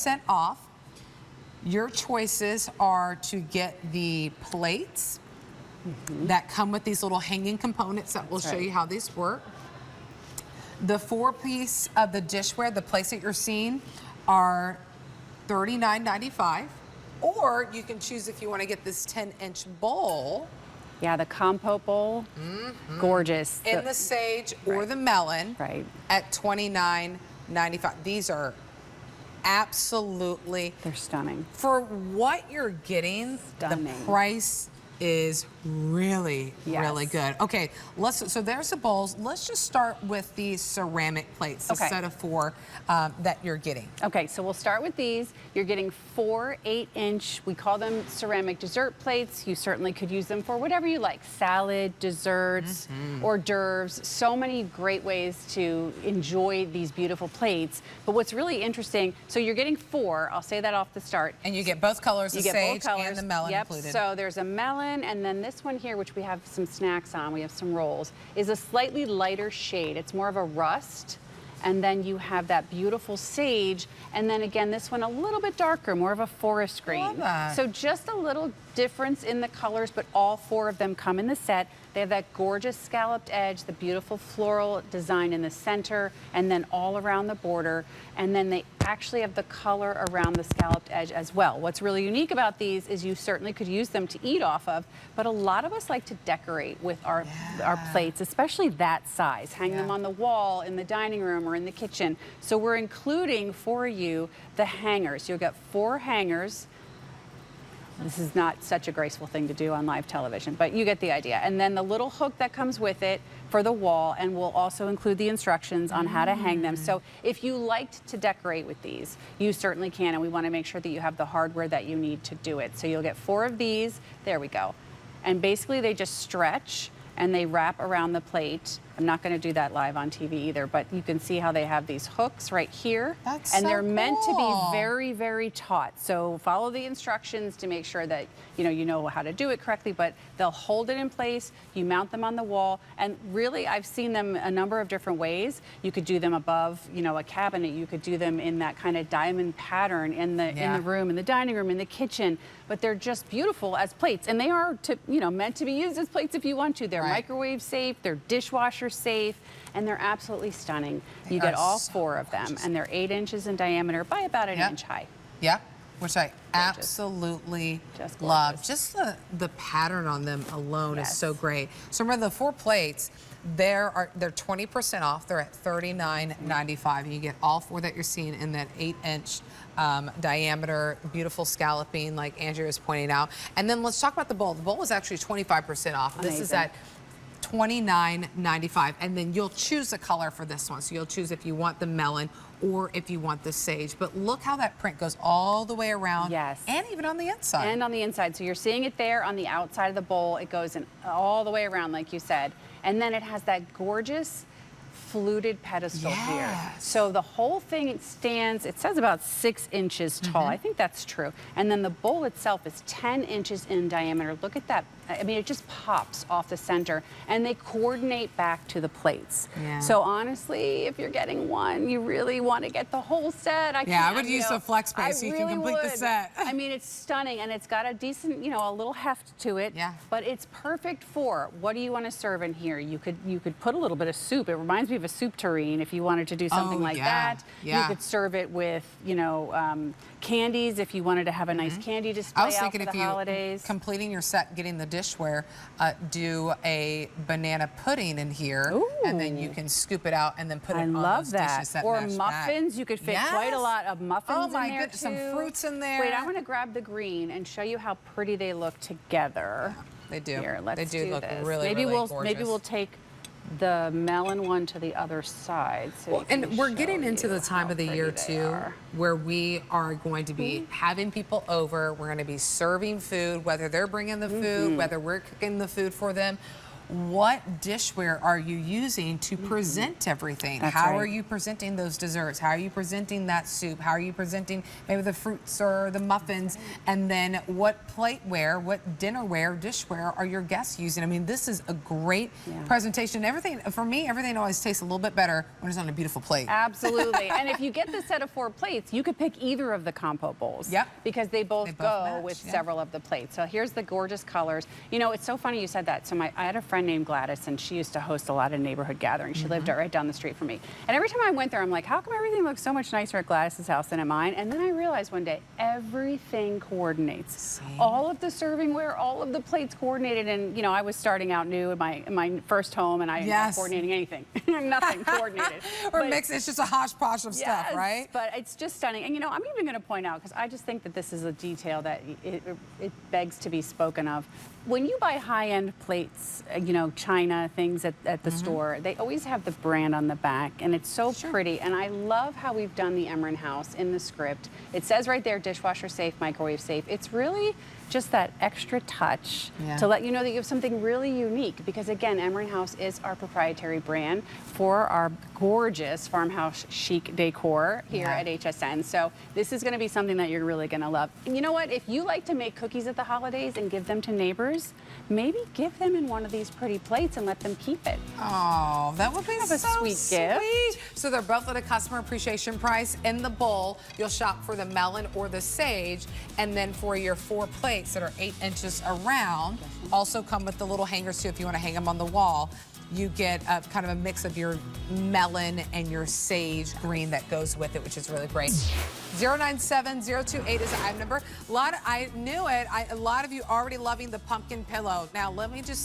20% off. Your choices are to get the plates that come with these little hanging components that will show you how these work. The 4-piece of the dishware, the plates that you're seeing, are $39.95. Or you can choose if you want to get this 10-inch bowl. Yeah, the Compote Bowl, gorgeous. In the sage or the melon at $29.95. These are absolutely... They're stunning. For what you're getting, the price is really, really good. Okay, so there's the bowls. Let's just start with the ceramic plates, the set of 4 that you're getting. Okay, so we'll start with these. You're getting 4 8-inch, we call them ceramic dessert plates. You certainly could use them for whatever you like, salad, desserts, hors d'oeuvres. So many great ways to enjoy these beautiful plates. But what's really interesting, so you're getting 4, I'll say that off the start. And you get both colors, the sage and the melon included. So there's a melon, and then this one here, which we have some snacks on, we have some rolls, is a slightly lighter shade. It's more of a rust. And then you have that beautiful sage. And then again, this one a little bit darker, more of a forest green. Love that. So just a little difference in the colors, but all 4 of them come in the set. They have that gorgeous scalloped edge, the beautiful floral design in the center, and then all around the border. And then they actually have the color around the scalloped edge as well. What's really unique about these is you certainly could use them to eat off of, but a lot of us like to decorate with our plates, especially that size. Hang them on the wall, in the dining room, or in the kitchen. So we're including for you the hangers. You'll get 4 hangers. This is not such a graceful thing to do on live television, but you get the idea. And then the little hook that comes with it for the wall, and we'll also include the instructions on how to hang them. So if you liked to decorate with these, you certainly can, and we want to make sure that you have the hardware that you need to do it. So you'll get 4 of these. There we go. And basically they just stretch and they wrap around the plate. I'm not going to do that live on TV either, but you can see how they have these hooks right here. That's and so they're meant to be cool. very, very taut. So follow the instructions to make sure that you know how to do it correctly, but they'll hold it in place. You mount them on the wall, and really I've seen them a number of different ways. You could do them above, a cabinet. You could do them in that kind of diamond pattern in the room, in the dining room, in the kitchen. But they're just beautiful as plates, and they are meant to be used as plates if you want to. They're microwave safe, they're dishwasher safe, and they're absolutely stunning. You get all 4 of them, and they're 8 inches in diameter by about an inch high. Yeah, which I absolutely love. Just the pattern on them alone is so great. So remember, the 4 plates, they're 20% off. They're at $39.95, and you get all 4 that you're seeing in that 8-inch diameter, beautiful scalloping, like Andrea was pointing out. And then let's talk about the bowl. The bowl is actually 25% off. Amazing. This is at $29.95, and then you'll choose a color for this one. So you'll choose if you want the melon or if you want the sage. But look how that print goes all the way around. Yes. And even on the inside. And on the inside. So you're seeing it there on the outside of the bowl. It goes in all the way around, like you said. And then it has that gorgeous fluted pedestal here. So the whole thing, it says about 6 inches tall. I think that's true. And then the bowl itself is 10 inches in diameter. Look at that. I mean, it just pops off the center, and they coordinate back to the plates. So honestly, if you're getting one, you really want to get the whole set. I would use the flex space so you can complete the set. I mean, it's stunning, and it's got a decent, a little heft to it. But it's perfect for what do you want to serve in here? You could put a little bit of soup. It reminds me of a soup tureen if you wanted to do something like that. You could serve it with, candies if you wanted to have a nice candy display out for the holidays. Completing your set, getting the dishware, do a banana pudding in here, and then you can scoop it out and then put it on those dishes that or match muffins. back. You could fit quite a lot of muffins in there goodness, too. some fruits in there. Wait, I'm going to grab the green and show you how pretty they look together. They do. Here, let's do look this. really, maybe really gorgeous. Maybe we'll take the melon one to the other side. So and we're getting into the time of the year too, where we are going to be having people over. We're going to be serving food, whether they're bringing the food, whether we're cooking the food for them. what dishware are you using to present everything? How are you presenting those desserts? How are you presenting that soup? How are you presenting maybe the fruits or the muffins? And then what plateware, what dinnerware, dishware are your guests using? I mean, this is a great presentation. Everything, for me, everything always tastes a little bit better when it's on a beautiful plate. Absolutely. And if you get the set of 4 plates, you could pick either of the compote bowls. Yep. Because they both go match, with several of the plates. So here's the gorgeous colors. You know, it's so funny you said that. So I had a friend named Gladys, and she used to host a lot of neighborhood gatherings. She lived right down the street from me. And every time I went there, I'm like, how come everything looks so much nicer at Gladys's house than at mine? And then I realized one day, everything coordinates. All of the servingware, all of the plates coordinated. And, you know, I was starting out new in my first home, and I am not coordinating anything. Nothing coordinated. Or mix, it's just a hodgepodge of stuff, right? But it's just stunning. And, you know, I'm even going to point out, because I just think that this is a detail that it begs to be spoken of. When you buy high-end plates, you know, china things at the store, they always have the brand on the back, and it's so pretty. And I love how we've done the Emryn House in the script. It says right there, dishwasher safe, microwave safe. It's really just that extra touch to let you know that you have something really unique, because again, Emryn House is our proprietary brand for our gorgeous farmhouse chic decor here at HSN. So this is going to be something that you're really going to love. And you know what? If you like to make cookies at the holidays and give them to neighbors, maybe give them in one of these pretty plates and let them keep it. Oh, that would be so sweet gift. So they're both at a customer appreciation price. In the bowl, you'll shop for the melon or the sage, and then for your 4 plates that are 8 inches around, also come with the little hangers too if you want to hang them on the wall. You get a kind of a mix of your melon and your sage green that goes with it, which is really great. 097028 is the item number. I knew it. A lot of you already loving the pumpkin pillow. Now, let me just say,